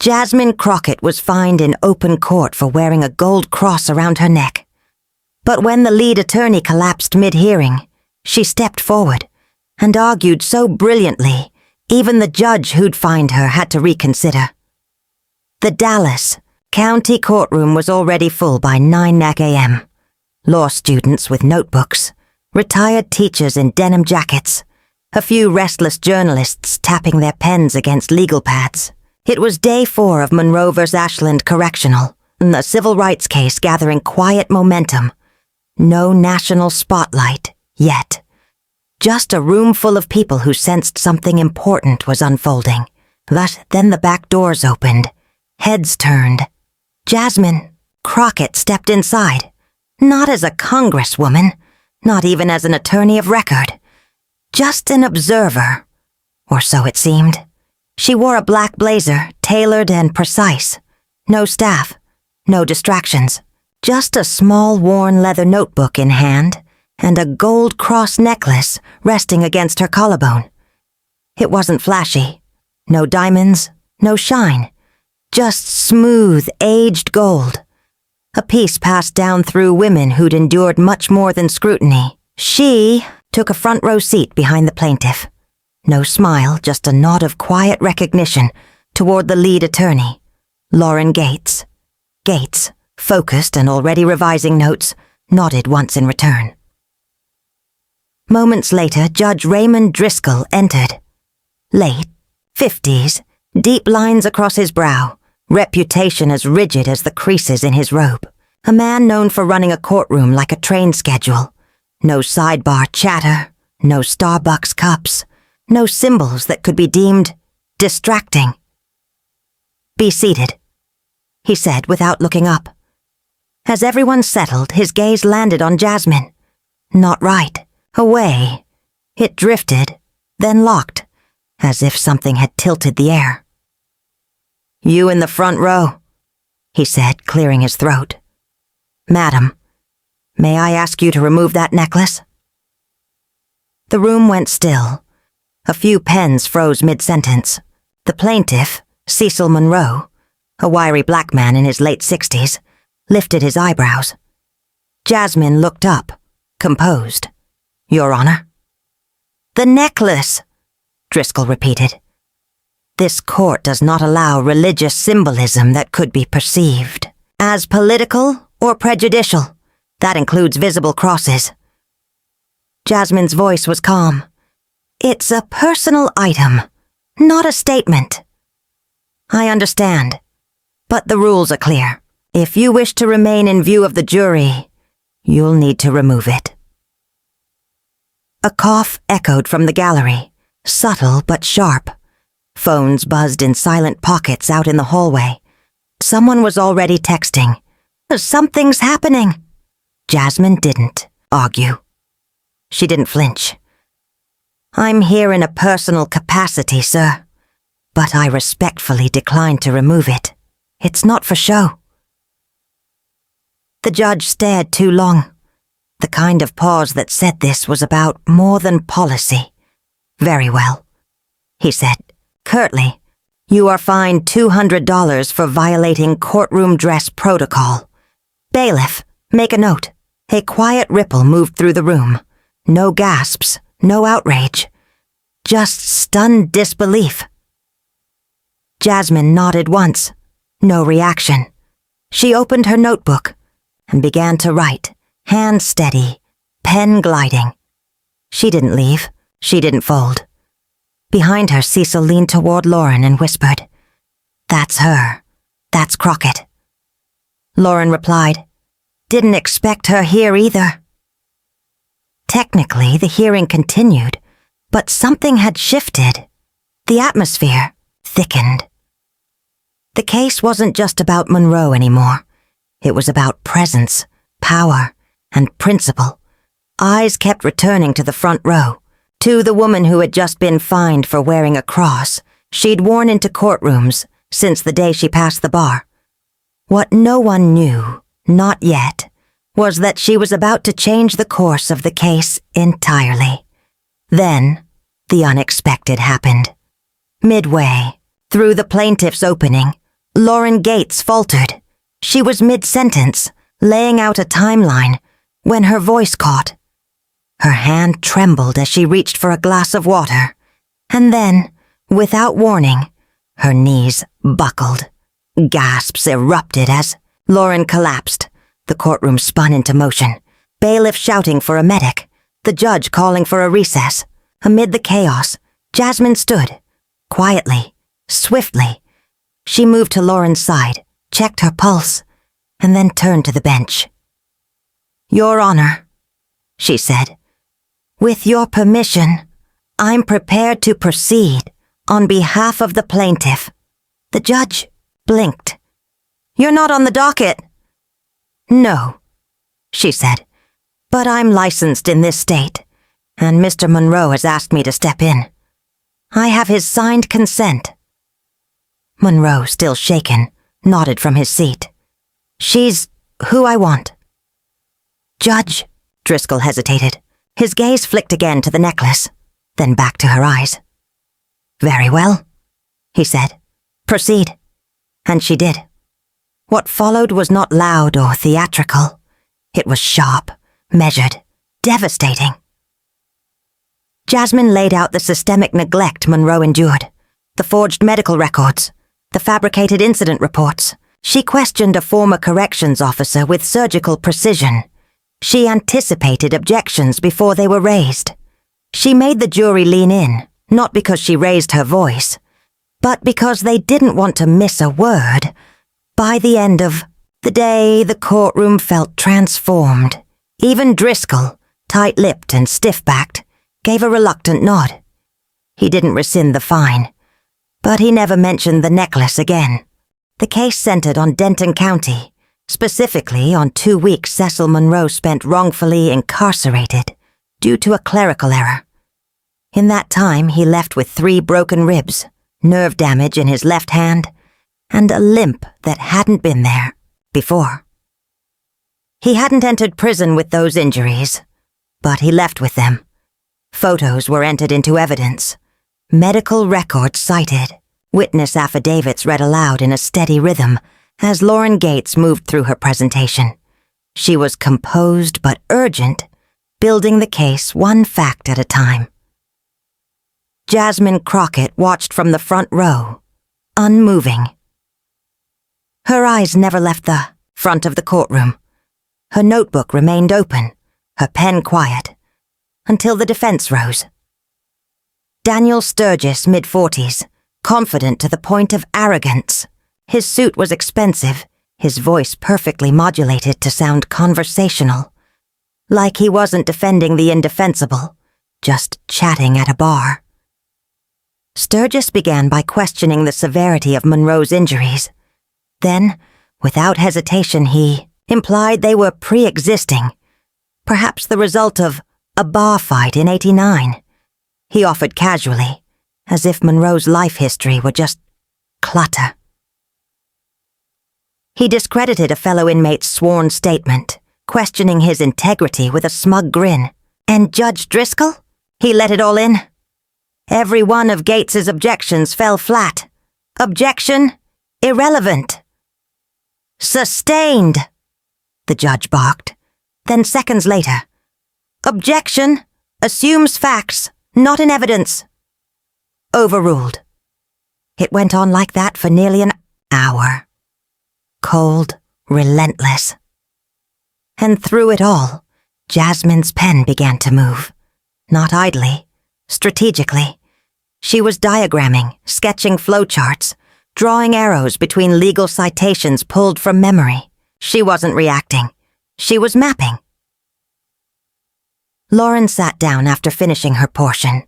Jasmine Crockett was fined in open court for wearing a gold cross around her neck. But when the lead attorney collapsed mid-hearing, she stepped forward and argued so brilliantly, even the judge who'd fined her had to reconsider. The Dallas County courtroom was already full by 9 a.m. Law students with notebooks, retired teachers in denim jackets, a few restless journalists tapping their pens against legal pads. It was day 4 of Monroe v. Ashland Correctional, the civil rights case gathering quiet momentum. No national spotlight, yet. Just a room full of people who sensed something important was unfolding. But then the back doors opened. Heads turned. Jasmine Crockett stepped inside. Not as a congresswoman, not even as an attorney of record. Just an observer. Or so it seemed. She wore a black blazer, tailored and precise. No staff. No distractions. Just a small worn leather notebook in hand and a gold cross necklace resting against her collarbone. It wasn't flashy. No diamonds, no shine. Just smooth, aged gold. A piece passed down through women who'd endured much more than scrutiny. She took a front row seat behind the plaintiff. No smile, just a nod of quiet recognition toward the lead attorney, Lauren Gates. Gates, focused and already revising notes, nodded once in return. Moments later, Judge Raymond Driscoll entered. Late, 50s, deep lines across his brow, reputation as rigid as the creases in his robe. A man known for running a courtroom like a train schedule. No sidebar chatter, no Starbucks cups, no symbols that could be deemed distracting. "Be seated," he said without looking up. As everyone settled, his gaze landed on Jasmine. Not right. Away. It drifted, then locked, as if something had tilted the air. "You in the front row," he said, clearing his throat. "Madam, may I ask you to remove that necklace?" The room went still. A few pens froze mid-sentence. The plaintiff, Cecil Monroe, a wiry black man in his late 60s, lifted his eyebrows. Jasmine looked up, composed. "Your Honor?" "The necklace," Driscoll repeated. "This court does not allow religious symbolism that could be perceived as political or prejudicial. That includes visible crosses." Jasmine's voice was calm. "It's a personal item, not a statement." "I understand, but the rules are clear. If you wish to remain in view of the jury, you'll need to remove it." A cough echoed from the gallery, subtle but sharp. Phones buzzed in silent pockets out in the hallway. Someone was already texting. "Something's happening." Jasmine didn't argue. She didn't flinch. "I'm here in a personal capacity, sir, but I respectfully decline to remove it. It's not for show." The judge stared too long. The kind of pause that said this was about more than policy. "Very well," he said, curtly. "You are fined $200 for violating courtroom dress protocol. Bailiff, make a note." A quiet ripple moved through the room. No gasps, no outrage. Just stunned disbelief. Jasmine nodded once. No reaction. She opened her notebook and began to write, hand steady, pen gliding. She didn't leave. She didn't fold. Behind her, Cecil leaned toward Lauren and whispered, "That's her. That's Crockett." Lauren replied, "Didn't expect her here either." Technically, the hearing continued, but something had shifted. The atmosphere thickened. The case wasn't just about Monroe anymore. It was about presence, power, and principle. Eyes kept returning to the front row, to the woman who had just been fined for wearing a cross she'd worn into courtrooms since the day she passed the bar. What no one knew, not yet, was that she was about to change the course of the case entirely. Then, the unexpected happened. Midway, through the plaintiff's opening, Lauren Gates faltered. She was mid-sentence, laying out a timeline, when her voice caught. Her hand trembled as she reached for a glass of water, and then, without warning, her knees buckled. Gasps erupted as Lauren collapsed. The courtroom spun into motion, bailiff shouting for a medic, the judge calling for a recess. Amid the chaos, Jasmine stood, quietly, swiftly. She moved to Lauren's side, checked her pulse, and then turned to the bench. "Your Honor," she said, "with your permission, I'm prepared to proceed on behalf of the plaintiff." The judge blinked. "You're not on the docket." "No," she said, "but I'm licensed in this state, and Mr. Monroe has asked me to step in. I have his signed consent." Monroe, still shaken, nodded from his seat. "She's who I want." "Judge," Driscoll hesitated. His gaze flicked again to the necklace, then back to her eyes. "Very well," he said. "Proceed." And she did. What followed was not loud or theatrical. It was sharp, measured, devastating. Jasmine laid out the systemic neglect Monroe endured, the forged medical records, the fabricated incident reports. She questioned a former corrections officer with surgical precision. She anticipated objections before they were raised. She made the jury lean in, not because she raised her voice, but because they didn't want to miss a word. By the end of the day, the courtroom felt transformed. Even Driscoll, tight-lipped and stiff-backed, gave a reluctant nod. He didn't rescind the fine, but he never mentioned the necklace again. The case centered on Denton County, specifically on 2 weeks Cecil Monroe spent wrongfully incarcerated due to a clerical error. In that time, he left with 3 broken ribs, nerve damage in his left hand, and a limp that hadn't been there before. He hadn't entered prison with those injuries, but he left with them. Photos were entered into evidence. Medical records cited. Witness affidavits read aloud in a steady rhythm as Lauren Gates moved through her presentation. She was composed but urgent, building the case one fact at a time. Jasmine Crockett watched from the front row, unmoving. Her eyes never left the front of the courtroom. Her notebook remained open, her pen quiet, until the defense rose. Daniel Sturgis, mid-40s, confident to the point of arrogance. His suit was expensive, his voice perfectly modulated to sound conversational. Like he wasn't defending the indefensible, just chatting at a bar. Sturgis began by questioning the severity of Monroe's injuries. Then, without hesitation, he implied they were pre-existing, perhaps the result of a bar fight in '89. He offered casually, as if Monroe's life history were just clutter. He discredited a fellow inmate's sworn statement, questioning his integrity with a smug grin. And Judge Driscoll? He let it all in. Every one of Gates's objections fell flat. Objection, irrelevant. Sustained, the judge barked. Then seconds later, objection, assumes facts, not in evidence. Overruled. It went on like that for nearly an hour. Cold, relentless. And through it all, Jasmine's pen began to move. Not idly, strategically. She was diagramming, sketching flowcharts, drawing arrows between legal citations pulled from memory. She wasn't reacting. She was mapping. Lauren sat down after finishing her portion.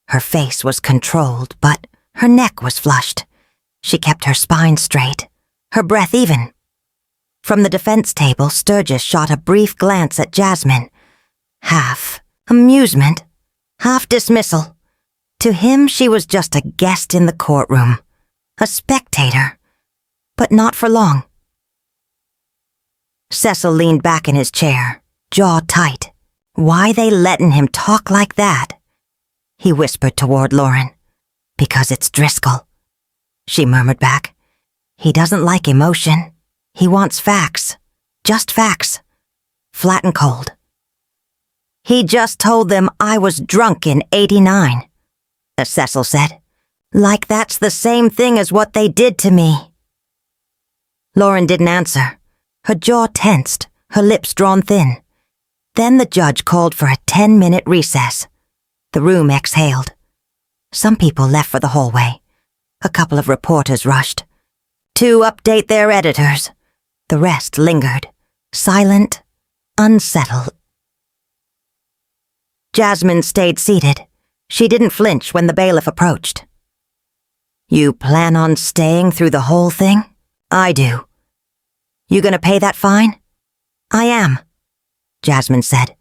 Her face was controlled, but her neck was flushed. She kept her spine straight, her breath even. From the defense table, Sturgis shot a brief glance at Jasmine. Half amusement, half dismissal. To him, she was just a guest in the courtroom, a spectator, but not for long. Cecil leaned back in his chair, jaw tight. Why they lettin' him talk like that? He whispered toward Lauren. Because it's Driscoll, she murmured back. He doesn't like emotion. He wants facts. Just facts. Flat and cold. He just told them I was drunk in '89, Cecil said. Like that's the same thing as what they did to me. Lauren didn't answer. Her jaw tensed, her lips drawn thin. Then the judge called for a 10-minute recess. The room exhaled. Some people left for the hallway. A couple of reporters rushed to update their editors. The rest lingered, silent, unsettled. Jasmine stayed seated. She didn't flinch when the bailiff approached. You plan on staying through the whole thing? I do. You gonna pay that fine? I am, Jasmine said,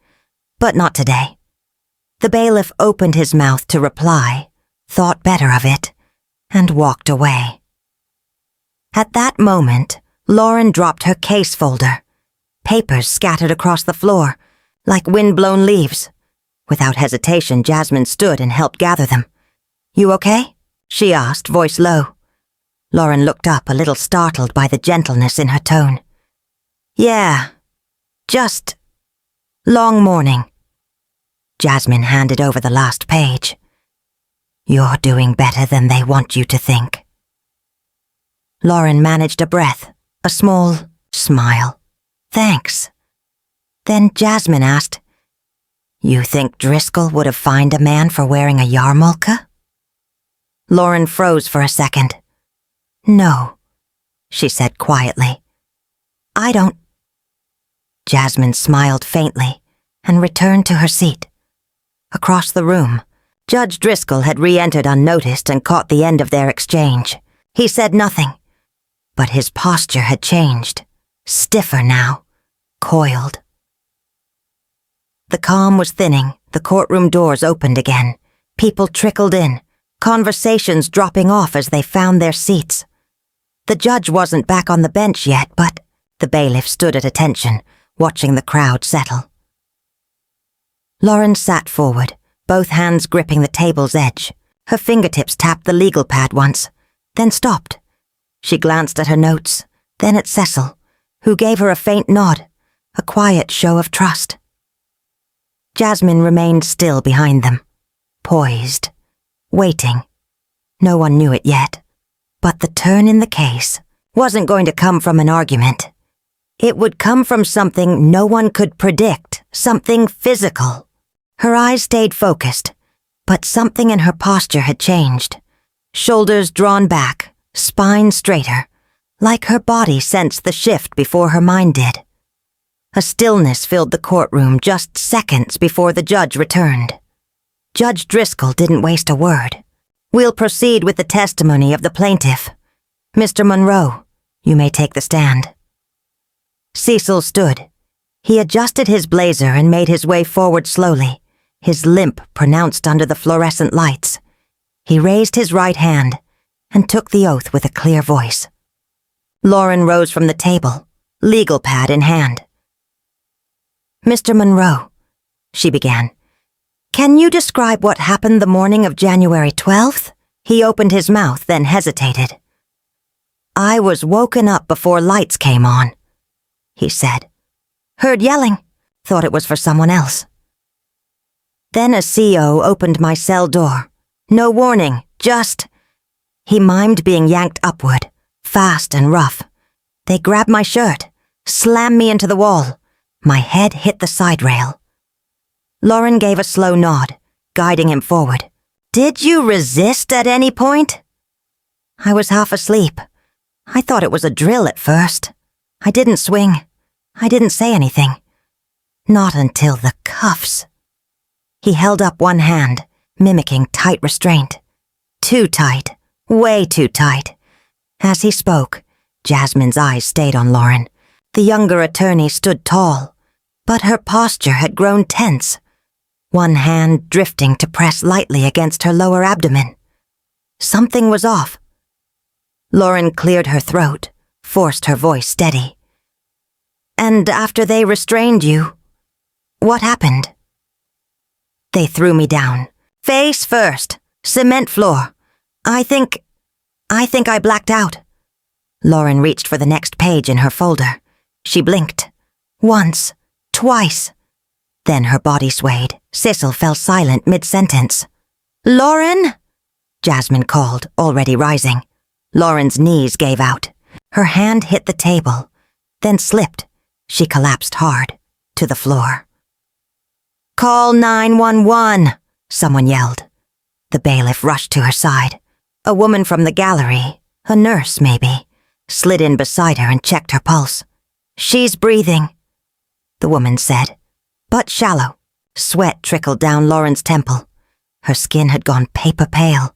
but not today. The bailiff opened his mouth to reply, thought better of it, and walked away. At that moment, Lauren dropped her case folder. Papers scattered across the floor, like wind-blown leaves. Without hesitation, Jasmine stood and helped gather them. You okay? She asked, voice low. Lauren looked up, a little startled by the gentleness in her tone. Yeah, just long morning. Jasmine handed over the last page. You're doing better than they want you to think. Lauren managed a breath, a small smile. Thanks. Then Jasmine asked, You think Driscoll would have fined a man for wearing a yarmulke? Lauren froze for a second. No, she said quietly. I don't. Jasmine smiled faintly and returned to her seat. Across the room, Judge Driscoll had re-entered unnoticed and caught the end of their exchange. He said nothing, but his posture had changed, stiffer now, coiled. The calm was thinning, the courtroom doors opened again. People trickled in, conversations dropping off as they found their seats. The judge wasn't back on the bench yet, but the bailiff stood at attention, watching the crowd settle. Lauren sat forward, both hands gripping the table's edge. Her fingertips tapped the legal pad once, then stopped. She glanced at her notes, then at Cecil, who gave her a faint nod, a quiet show of trust. Jasmine remained still behind them, poised, waiting. No one knew it yet, but the turn in the case wasn't going to come from an argument. It would come from something no one could predict, something physical. Her eyes stayed focused, but something in her posture had changed. Shoulders drawn back, spine straighter, like her body sensed the shift before her mind did. A stillness filled the courtroom just seconds before the judge returned. Judge Driscoll didn't waste a word. We'll proceed with the testimony of the plaintiff. Mr. Monroe, you may take the stand. Cecil stood. He adjusted his blazer and made his way forward slowly, his limp pronounced under the fluorescent lights. He raised his right hand and took the oath with a clear voice. Lauren rose from the table, legal pad in hand. Mr. Monroe, she began, can you describe what happened the morning of January 12th? He opened his mouth, then hesitated. I was woken up before lights came on, he said. Heard yelling, thought it was for someone else. Then a CO opened my cell door. No warning, just... He mimed being yanked upward, fast and rough. They grabbed my shirt, slammed me into the wall. My head hit the side rail. Lauren gave a slow nod, guiding him forward. Did you resist at any point? I was half asleep. I thought it was a drill at first. I didn't swing. I didn't say anything. Not until the cuffs. He held up one hand, mimicking tight restraint. Too tight. Way too tight. As he spoke, Jasmine's eyes stayed on Lauren. The younger attorney stood tall, but her posture had grown tense, one hand drifting to press lightly against her lower abdomen. Something was off. Lauren cleared her throat, forced her voice steady. And after they restrained you, what happened? They threw me down, face first, cement floor. I think I blacked out. Lauren reached for the next page in her folder. She blinked. Once. Twice. Then her body swayed. Cecil fell silent mid-sentence. "Lauren?" Jasmine called, already rising. Lauren's knees gave out. Her hand hit the table, then slipped. She collapsed hard, to the floor. "Call 911!" someone yelled. The bailiff rushed to her side. A woman from the gallery, a nurse maybe, slid in beside her and checked her pulse. "She's breathing," the woman said, but shallow. Sweat trickled down Lauren's temple. Her skin had gone paper pale.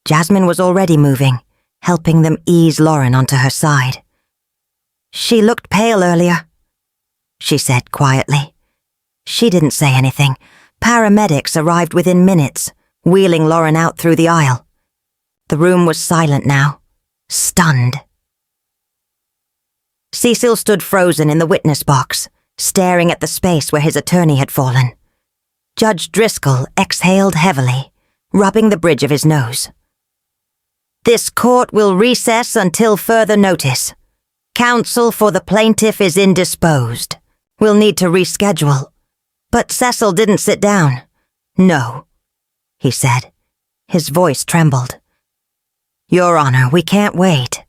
Jasmine was already moving, helping them ease Lauren onto her side. "She looked pale earlier," she said quietly. She didn't say anything. Paramedics arrived within minutes, wheeling Lauren out through the aisle. The room was silent now, stunned. Cecil stood frozen in the witness box, staring at the space where his attorney had fallen. Judge Driscoll exhaled heavily, rubbing the bridge of his nose. "This court will recess until further notice. Counsel for the plaintiff is indisposed. We'll need to reschedule." But Cecil didn't sit down. "No," he said. His voice trembled. "Your Honor, we can't wait.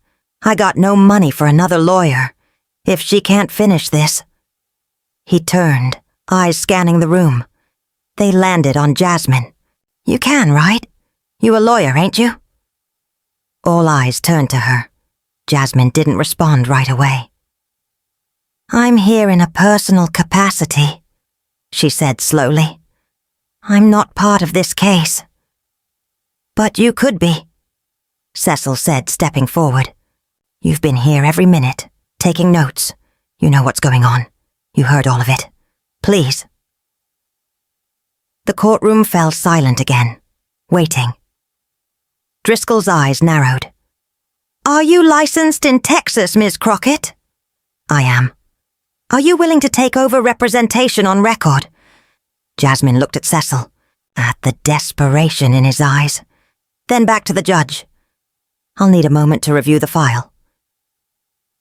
I got no money for another lawyer. If she can't finish this..." He turned, eyes scanning the room. They landed on Jasmine. "You can, right? You a lawyer, ain't you?" All eyes turned to her. Jasmine didn't respond right away. "I'm here in a personal capacity," she said slowly. "I'm not part of this case." "But you could be," Cecil said, stepping forward. "You've been here every minute, taking notes. You know what's going on. You heard all of it. Please." The courtroom fell silent again, waiting. Driscoll's eyes narrowed. "Are you licensed in Texas, Ms. Crockett?" "I am." "Are you willing to take over representation on record?" Jasmine looked at Cecil, at the desperation in his eyes. Then back to the judge. "I'll need a moment to review the file."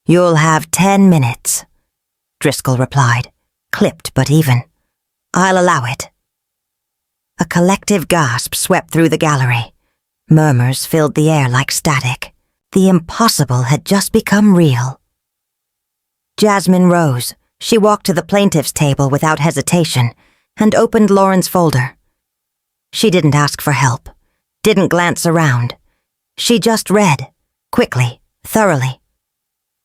"You'll have 10 minutes, Driscoll replied, clipped but even. "I'll allow it." A collective gasp swept through the gallery. Murmurs filled the air like static. The impossible had just become real. Jasmine rose. She walked to the plaintiff's table without hesitation and opened Lauren's folder. She didn't ask for help, didn't glance around. She just read, quickly, thoroughly.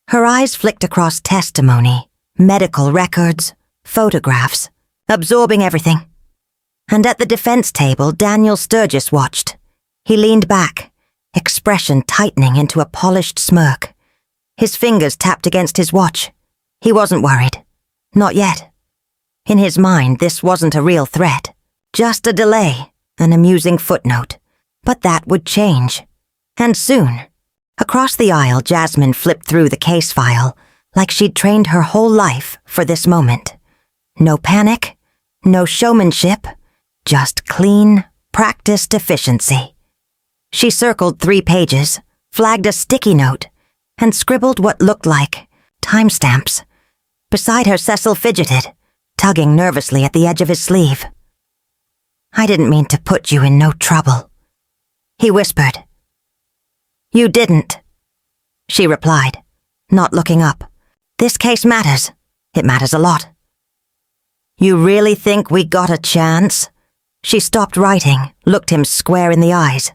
Her eyes flicked across testimony, medical records, photographs, absorbing everything. And at the defense table, Daniel Sturgis watched. He leaned back, expression tightening into a polished smirk. His fingers tapped against his watch. He wasn't worried. Not yet. In his mind, this wasn't a real threat. Just a delay, an amusing footnote. But that would change. And soon. Across the aisle, Jasmine flipped through the case file, like she'd trained her whole life for this moment. No panic, no showmanship, just clean, practiced efficiency. She circled 3 pages, flagged a sticky note, and scribbled what looked like timestamps. Beside her, Cecil fidgeted, tugging nervously at the edge of his sleeve. "I didn't mean to put you in no trouble," he whispered. "You didn't," she replied, not looking up. "This case matters. It matters a lot." "You really think we got a chance?" She stopped writing, looked him square in the eyes.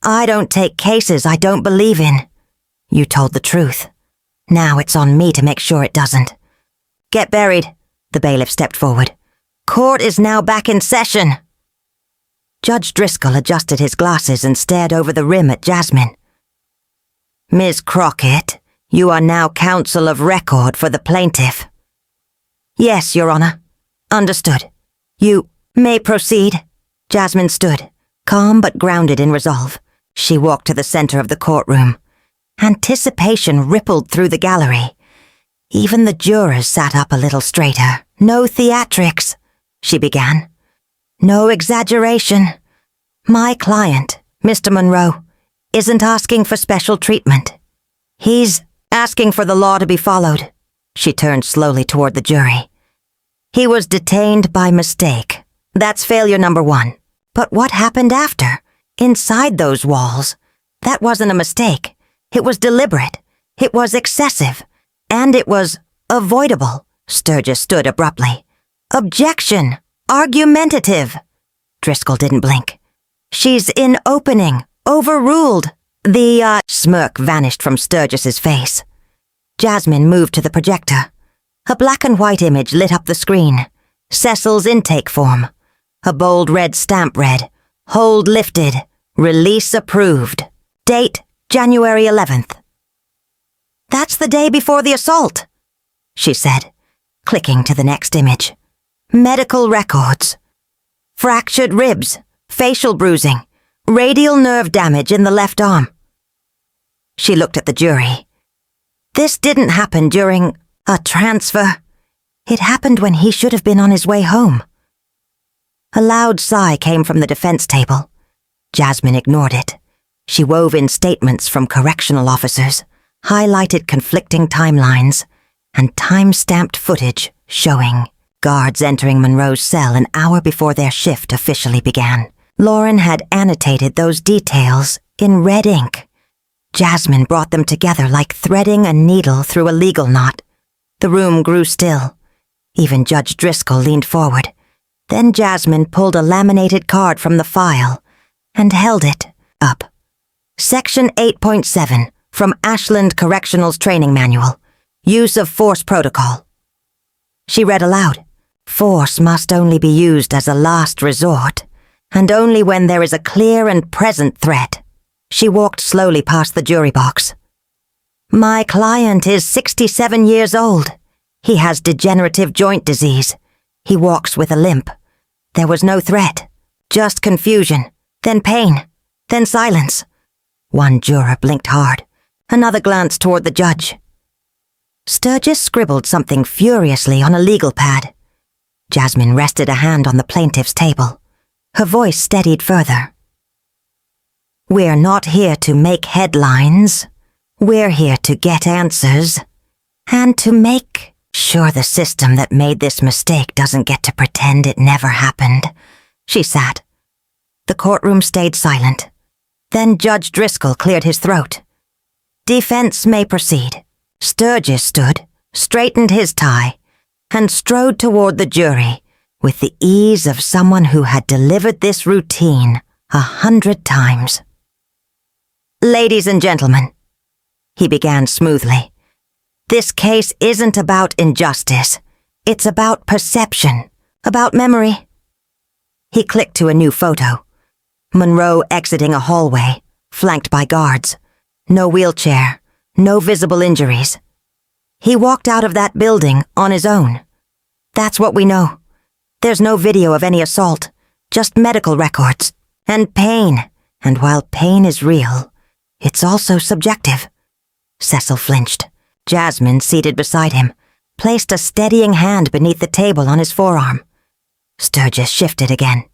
"I don't take cases I don't believe in. You told the truth. Now it's on me to make sure it doesn't." "Get buried," the bailiff stepped forward. "Court is now back in session." Judge Driscoll adjusted his glasses and stared over the rim at Jasmine. "Ms. Crockett, you are now counsel of record for the plaintiff." "Yes, Your Honor." "Understood. You may proceed." Jasmine stood, calm but grounded in resolve. She walked to the center of the courtroom. Anticipation rippled through the gallery. Even the jurors sat up a little straighter. "No theatrics," she began. "No exaggeration. My client, Mr. Monroe, isn't asking for special treatment. He's asking for the law to be followed. She turned slowly toward the jury. He was detained by mistake. That's failure number 1. But what happened after? Inside those walls? That wasn't a mistake. It was deliberate. It was excessive. And it was avoidable. Sturgis stood abruptly. Objection! Argumentative! Driscoll didn't blink. She's in opening. Overruled. The smirk vanished from Sturgis's face. Jasmine moved to the projector. A black and white image lit up the screen. Cecil's intake form. A bold red stamp read, "Hold lifted. Release approved. Date, January 11th. "That's the day before the assault," she said, clicking to the next image. Medical records. Fractured ribs, facial bruising, radial nerve damage in the left arm. She looked at the jury. This didn't happen during a transfer. It happened when he should have been on his way home. A loud sigh came from the defense table. Jasmine ignored it. She wove in statements from correctional officers, highlighted conflicting timelines, and time-stamped footage showing guards entering Monroe's cell an hour before their shift officially began. Lauren had annotated those details in red ink. Jasmine brought them together like threading a needle through a legal knot. The room grew still. Even Judge Driscoll leaned forward. Then Jasmine pulled a laminated card from the file and held it up. Section 8.7 from Ashland Correctional's Training Manual. Use of Force Protocol. She read aloud. Force must only be used as a last resort, and only when there is a clear and present threat. She walked slowly past the jury box. My client is 67 years old. He has degenerative joint disease. He walks with a limp. There was no threat, just confusion, then pain, then silence. One juror blinked hard, another glanced toward the judge. Sturgis scribbled something furiously on a legal pad. Jasmine rested a hand on the plaintiff's table. Her voice steadied further. We're not here to make headlines. We're here to get answers. And to make sure the system that made this mistake doesn't get to pretend it never happened. She sat. The courtroom stayed silent. Then Judge Driscoll cleared his throat. Defense may proceed. Sturgis stood, straightened his tie, and strode toward the jury with the ease of someone who had delivered this routine 100 times. Ladies and gentlemen, he began smoothly, this case isn't about injustice. It's about perception, about memory. He clicked to a new photo. Monroe exiting a hallway, flanked by guards. No wheelchair, no visible injuries. He walked out of that building on his own. That's what we know. There's no video of any assault, just medical records. And pain. And while pain is real, it's also subjective. Cecil flinched. Jasmine, seated beside him, placed a steadying hand beneath the table on his forearm. Sturgis shifted again.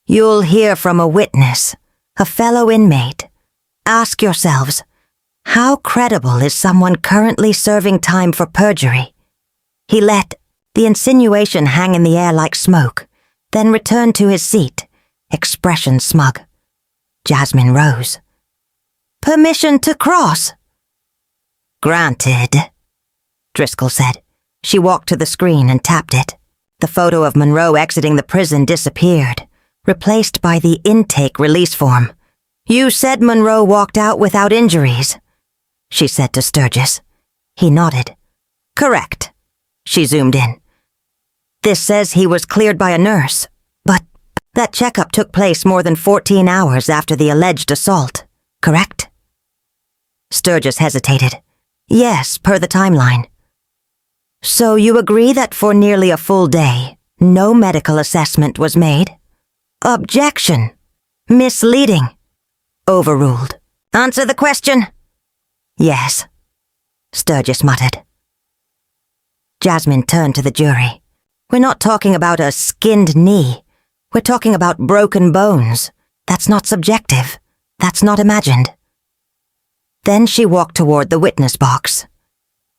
You'll hear from a witness, a fellow inmate. Ask yourselves, how credible is someone currently serving time for perjury? He let the insinuation hang in the air like smoke, then returned to his seat, expression smug. Jasmine rose. Permission to cross. Granted, Driscoll said. She walked to the screen and tapped it. The photo of Monroe exiting the prison disappeared, replaced by the intake release form. You said Monroe walked out without injuries, she said to Sturgis. He nodded. Correct. She zoomed in. This says he was cleared by a nurse, but that checkup took place more than 14 hours after the alleged assault, correct? Sturgis hesitated. Yes, per the timeline. So you agree that for nearly a full day, no medical assessment was made? Objection. Misleading. Overruled. Answer the question. Yes, Sturgis muttered. Jasmine turned to the jury. We're not talking about a skinned knee. We're talking about broken bones. That's not subjective. That's not imagined. Then she walked toward the witness box.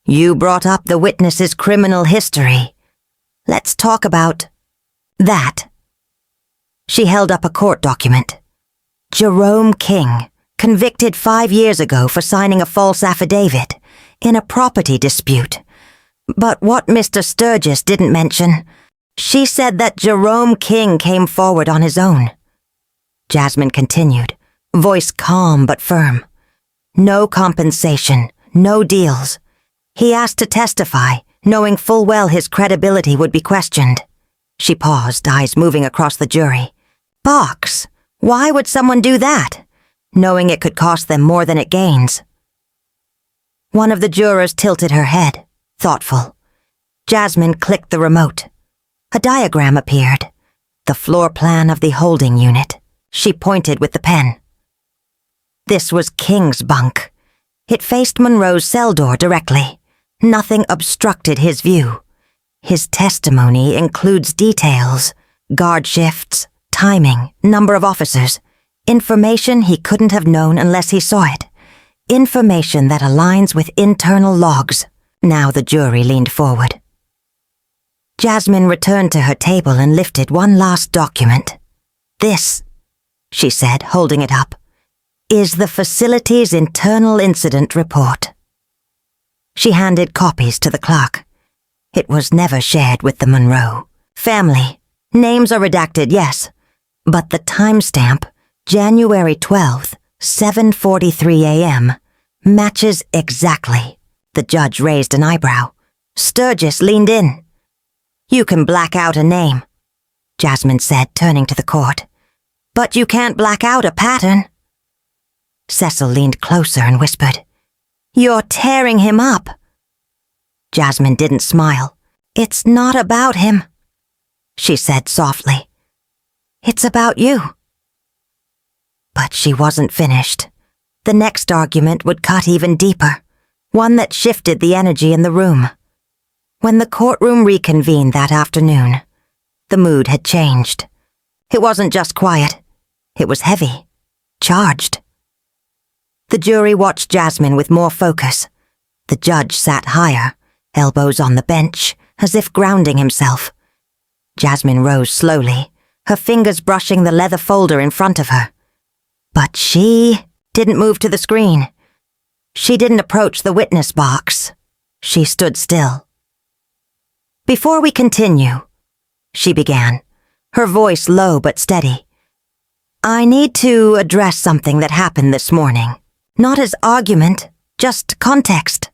"You brought up the witness's criminal history. Let's talk about that." She held up a court document. Jerome King, convicted 5 years ago for signing a false affidavit in a property dispute. But what Mr. Sturgis didn't mention, she said that Jerome King came forward on his own. Jasmine continued, voice calm but firm. "No compensation, no deals. He asked to testify, knowing full well his credibility would be questioned." She paused, eyes moving across the jury. "Box, why would someone do that, knowing it could cost them more than it gains?" One of the jurors tilted her head, thoughtful. Jasmine clicked the remote. A diagram appeared, the floor plan of the holding unit. She pointed with the pen. This was King's bunk. It faced Monroe's cell door directly. Nothing obstructed his view. His testimony includes details, guard shifts, timing, number of officers, information he couldn't have known unless he saw it, information that aligns with internal logs. Now the jury leaned forward. Jasmine returned to her table and lifted one last document. "This," she said, holding it up, "is the facility's internal incident report." She handed copies to the clerk. It was never shared with the Monroe family. Names are redacted, yes, but the timestamp, January 12th, 7:43 a.m., matches exactly. The judge raised an eyebrow. Sturgis leaned in. "You can black out a name," Jasmine said, turning to the court. "But you can't black out a pattern." Cecil leaned closer and whispered, "You're tearing him up." Jasmine didn't smile. "It's not about him," she said softly. "It's about you." But she wasn't finished. The next argument would cut even deeper, one that shifted the energy in the room. When the courtroom reconvened that afternoon, the mood had changed. It wasn't just quiet. It was heavy, charged. The jury watched Jasmine with more focus. The judge sat higher, elbows on the bench, as if grounding himself. Jasmine rose slowly, her fingers brushing the leather folder in front of her. But she didn't move to the screen. She didn't approach the witness box. She stood still. "Before we continue," she began, her voice low but steady, "I need to address something that happened this morning. Not as argument, just context."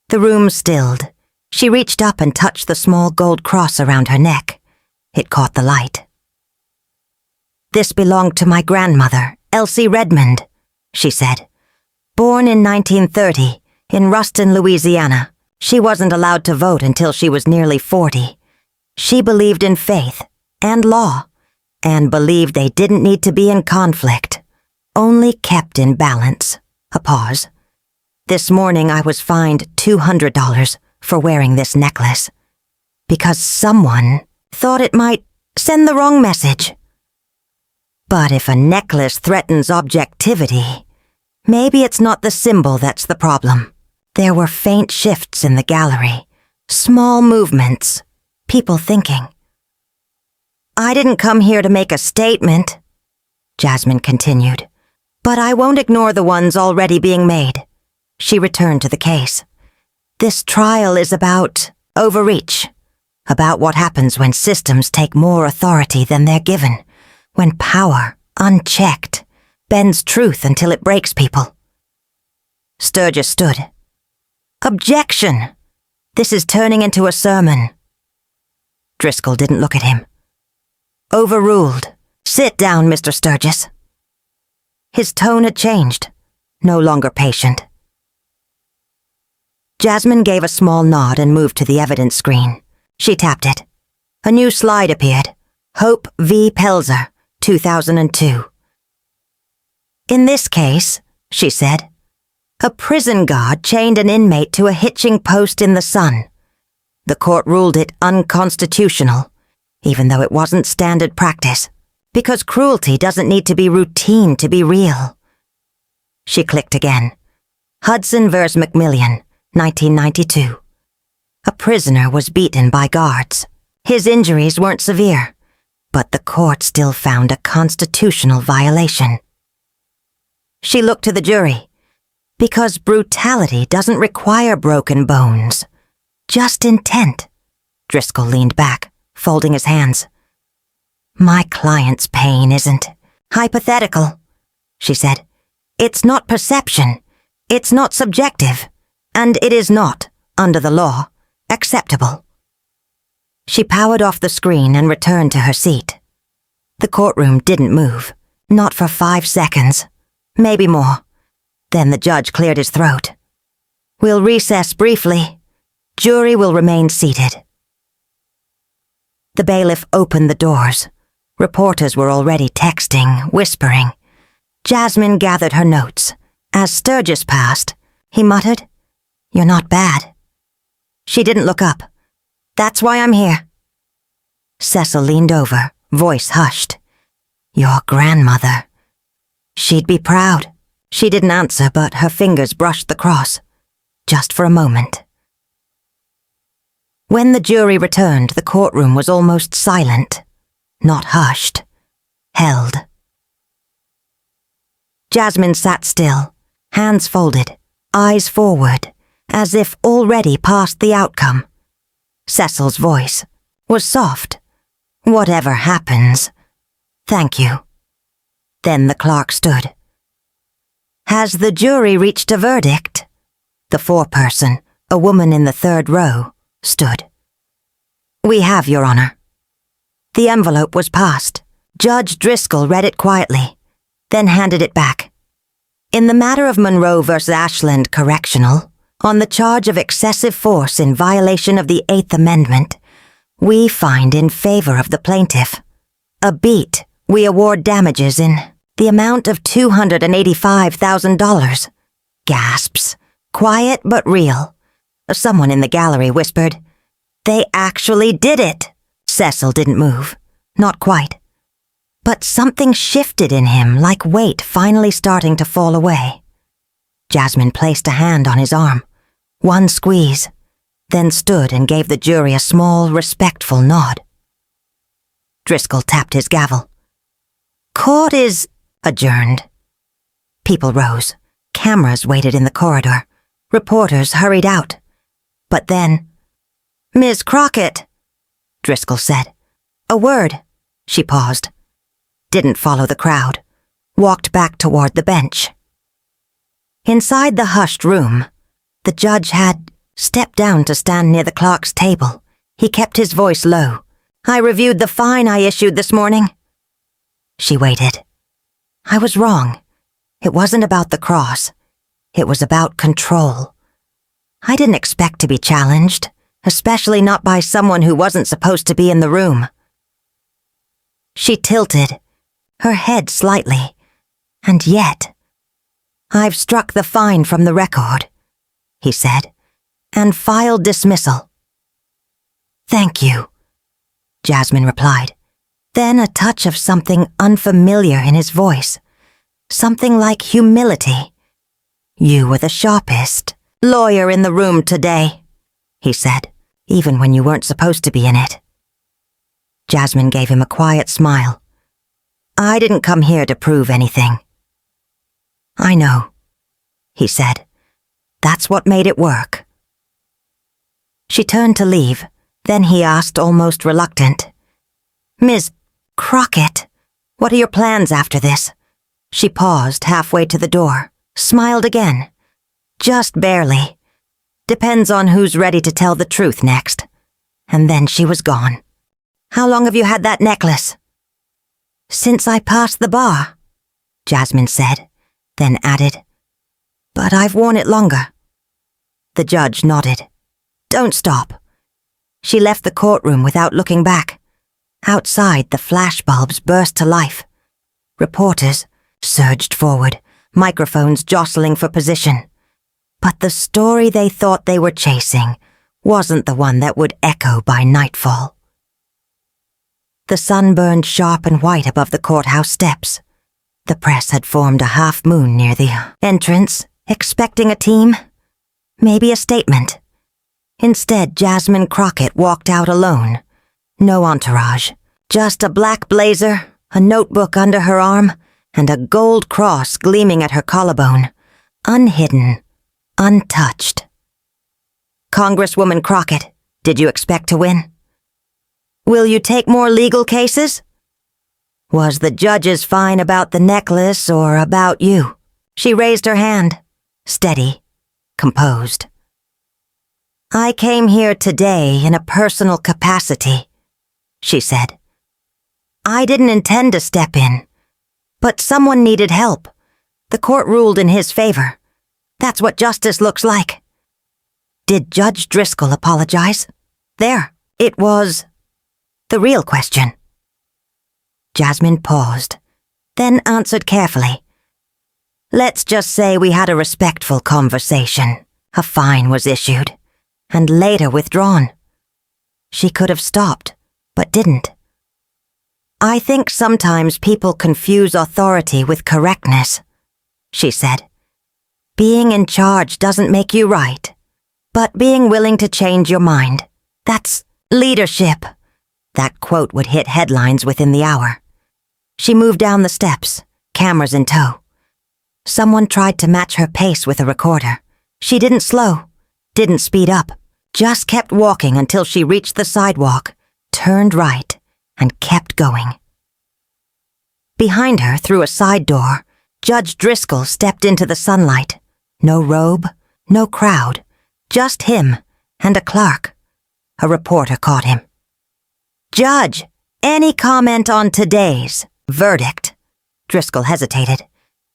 The room stilled. She reached up and touched the small gold cross around her neck. It caught the light. "This belonged to my grandmother, Elsie Redmond," she said. "Born in 1930, in Ruston, Louisiana. She wasn't allowed to vote until she was nearly 40. She believed in faith and law, and believed they didn't need to be in conflict, only kept in balance." A pause. "This morning I was fined $200 for wearing this necklace, because someone thought it might send the wrong message. But if a necklace threatens objectivity, maybe it's not the symbol that's the problem." There were faint shifts in the gallery, small movements, people thinking. "I didn't come here to make a statement," Jasmine continued, "but I won't ignore the ones already being made." She returned to the case. "This trial is about overreach, about what happens when systems take more authority than they're given, when power, unchecked, bends truth until it breaks people." Sturgis stood. "Objection! This is turning into a sermon." Driscoll didn't look at him. "Overruled. Sit down, Mr. Sturgis." His tone had changed, no longer patient. Jasmine gave a small nod and moved to the evidence screen. She tapped it. A new slide appeared. Hope v. Pelzer, 2002. "In this case," she said, "a prison guard chained an inmate to a hitching post in the sun. The court ruled it unconstitutional, even though it wasn't standard practice, because cruelty doesn't need to be routine to be real." She clicked again. Hudson vs. McMillian, 1992. A prisoner was beaten by guards. His injuries weren't severe, but the court still found a constitutional violation. She looked to the jury, because brutality doesn't require broken bones, just intent. Driscoll leaned back, folding his hands. My client's pain isn't hypothetical, she said. It's not perception, it's not subjective, and it is not, under the law, acceptable. She powered off the screen and returned to her seat. The courtroom didn't move, not for 5 seconds, maybe more. Then the judge cleared his throat. We'll recess briefly. Jury will remain seated. The bailiff opened the doors. Reporters were already texting, whispering. Jasmine gathered her notes. As Sturgis passed, he muttered, You're not bad. She didn't look up. That's why I'm here. Cecil leaned over, voice hushed. Your grandmother. She'd be proud. She didn't answer, but her fingers brushed the cross. Just for a moment. When the jury returned, the courtroom was almost silent. Not hushed. Held. Jasmine sat still, hands folded, eyes forward, as if already past the outcome. Cecil's voice was soft. Whatever happens, thank you. Then the clerk stood. Has the jury reached a verdict? The foreperson, a woman in the third row, stood. We have, Your Honor. The envelope was passed. Judge Driscoll read it quietly, then handed it back. In the matter of Monroe v. Ashland Correctional, on the charge of excessive force in violation of the Eighth Amendment, we find in favor of the plaintiff. A beat, we award damages in the amount of $285,000. Gasps. Quiet but real. Someone in the gallery whispered, They actually did it. Cecil didn't move. Not quite. But something shifted in him, like weight finally starting to fall away. Jasmine placed a hand on his arm. One squeeze, then stood and gave the jury a small, respectful nod. Driscoll tapped his gavel. Court is adjourned. People rose. Cameras waited in the corridor. Reporters hurried out. But then, Ms. Crockett, Driscoll said. A word. She paused. Didn't follow the crowd. Walked back toward the bench. Inside the hushed room, the judge had stepped down to stand near the clerk's table. He kept his voice low. I reviewed the fine I issued this morning. She waited. I was wrong. It wasn't about the cross. It was about control. I didn't expect to be challenged, especially not by someone who wasn't supposed to be in the room. She tilted, her head slightly, and yet, I've struck the fine from the record, he said, and filed dismissal. Thank you, Jasmine replied. Then a touch of something unfamiliar in his voice, something like humility. You were the sharpest lawyer in the room today, he said, even when you weren't supposed to be in it. Jasmine gave him a quiet smile. I didn't come here to prove anything. I know, he said. That's what made it work. She turned to leave. Then he asked, almost reluctant, Ms. Crockett, what are your plans after this? She paused halfway to the door, smiled again. Just barely. Depends on who's ready to tell the truth next. And then she was gone. How long have you had that necklace? Since I passed the bar, Jasmine said, then added, But I've worn it longer. The judge nodded. Don't stop. She left the courtroom without looking back. Outside, the flashbulbs burst to life. Reporters surged forward, microphones jostling for position. But the story they thought they were chasing wasn't the one that would echo by nightfall. The sun burned sharp and white above the courthouse steps. The press had formed a half moon near the entrance, expecting a team, maybe a statement. Instead, Jasmine Crockett walked out alone. No entourage, just a black blazer, a notebook under her arm, and a gold cross gleaming at her collarbone, unhidden, untouched. Congresswoman Crockett, did you expect to win? Will you take more legal cases? Was the judge's fine about the necklace or about you? She raised her hand, steady, composed. I came here today in a personal capacity, she said. I didn't intend to step in, but someone needed help. The court ruled in his favor. That's what justice looks like. Did Judge Driscoll apologize? There, it was the real question. Jasmine paused, then answered carefully. Let's just say we had a respectful conversation. A fine was issued, and later withdrawn. She could have stopped, but didn't. I think sometimes people confuse authority with correctness, she said. Being in charge doesn't make you right, but being willing to change your mind, that's leadership. That quote would hit headlines within the hour. She moved down the steps, cameras in tow. Someone tried to match her pace with a recorder. She didn't slow, didn't speed up, just kept walking until she reached the sidewalk, turned right, and kept going. Behind her, through a side door, Judge Driscoll stepped into the sunlight. No robe, no crowd, just him and a clerk. A reporter caught him. Judge, any comment on today's verdict? Driscoll hesitated,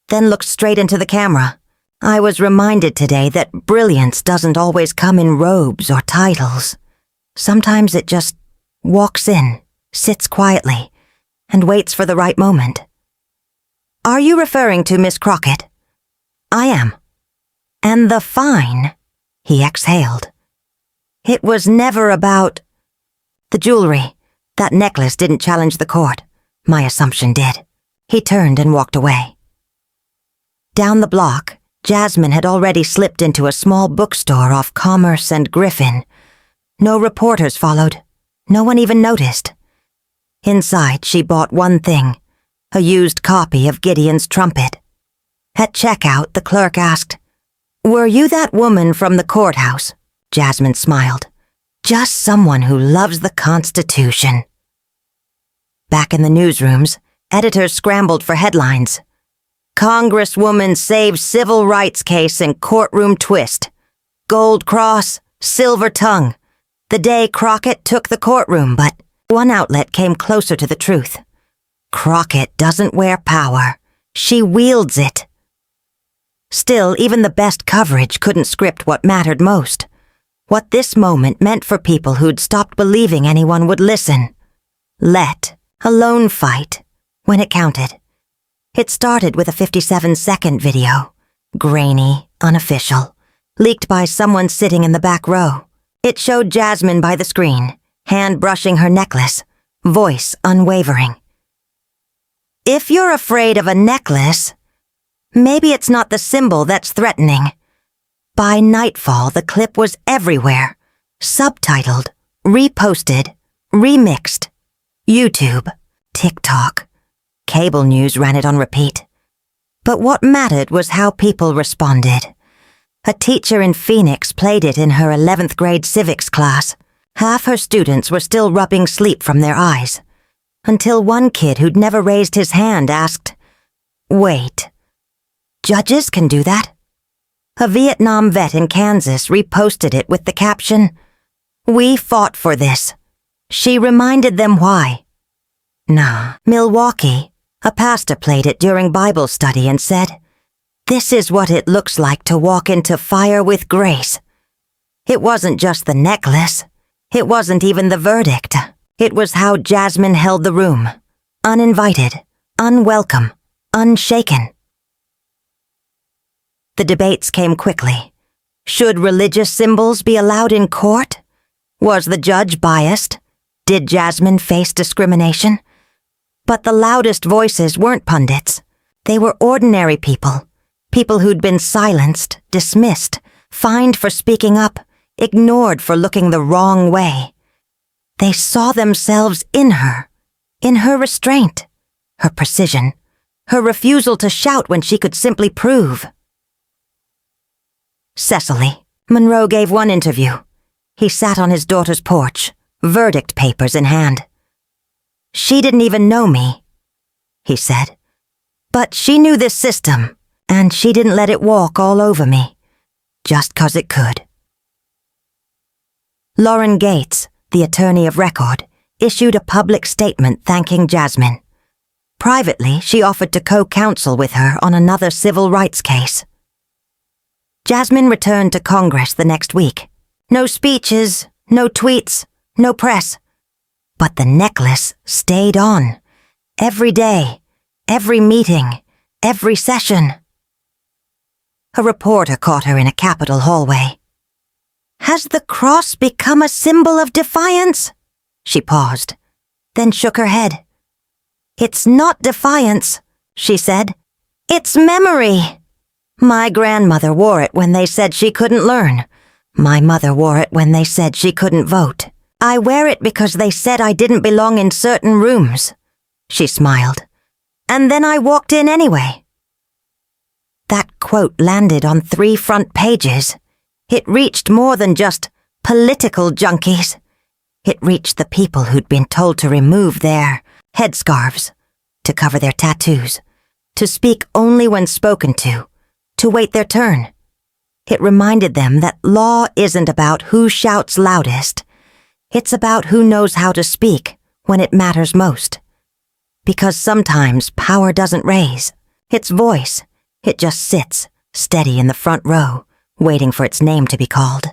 then looked straight into the camera. I was reminded today that brilliance doesn't always come in robes or titles. Sometimes it just walks in, sits quietly, and waits for the right moment. Are you referring to Miss Crockett? I am. And the fine, he exhaled. It was never about the jewelry. That necklace didn't challenge the court. My assumption did. He turned and walked away. Down the block, Jasmine had already slipped into a small bookstore off Commerce and Griffin. No reporters followed. No one even noticed. Inside, she bought one thing, a used copy of Gideon's Trumpet. At checkout, the clerk asked, Were you that woman from the courthouse? Jasmine smiled. Just someone who loves the Constitution. Back in the newsrooms, editors scrambled for headlines. Congresswoman saves civil rights case in courtroom twist. Gold cross, silver tongue. The day Crockett took the courtroom, but one outlet came closer to the truth. Crockett doesn't wear power. She wields it. Still, even the best coverage couldn't script what mattered most. What this moment meant for people who'd stopped believing anyone would listen. Let alone fight, when it counted. It started with a 57-second video, grainy, unofficial, leaked by someone sitting in the back row. It showed Jasmine by the screen, hand brushing her necklace, voice unwavering. If you're afraid of a necklace, maybe it's not the symbol that's threatening. By nightfall, the clip was everywhere, subtitled, reposted, remixed. YouTube, TikTok, cable news ran it on repeat. But what mattered was how people responded. A teacher in Phoenix played it in her 11th grade civics class. Half her students were still rubbing sleep from their eyes. Until one kid who'd never raised his hand asked, Wait, judges can do that? A Vietnam vet in Kansas reposted it with the caption, We fought for this. She reminded them why. Nah, Milwaukee, a pastor played it during Bible study and said, This is what it looks like to walk into fire with grace. It wasn't just the necklace. It wasn't even the verdict. It was how Jasmine held the room. Uninvited, unwelcome, unshaken. The debates came quickly. Should religious symbols be allowed in court? Was the judge biased? Did Jasmine face discrimination? But the loudest voices weren't pundits. They were ordinary people, people who'd been silenced, dismissed, fined for speaking up, ignored for looking the wrong way. They saw themselves in her restraint, her precision, her refusal to shout when she could simply prove. Cecily, Monroe gave one interview. He sat on his daughter's porch, verdict papers in hand. "She didn't even know me," he said. "But she knew this system, and she didn't let it walk all over me, just 'cause it could." Lauren Gates, the attorney of record, issued a public statement thanking Jasmine. Privately, she offered to co-counsel with her on another civil rights case. Jasmine returned to Congress the next week. No speeches, no tweets, no press. But the necklace stayed on. Every day, every meeting, every session. A reporter caught her in a Capitol hallway. "Has the cross become a symbol of defiance?" She paused, then shook her head. "It's not defiance," she said. "It's memory. My grandmother wore it when they said she couldn't learn. My mother wore it when they said she couldn't vote. I wear it because they said I didn't belong in certain rooms." She smiled. "And then I walked in anyway." That quote landed on 3 front pages. It reached more than just political junkies. It reached the people who'd been told to remove their headscarves, to cover their tattoos, to speak only when spoken to wait their turn. It reminded them that law isn't about who shouts loudest. It's about who knows how to speak when it matters most. Because sometimes power doesn't raise its voice. It just sits, steady in the front row, waiting for its name to be called.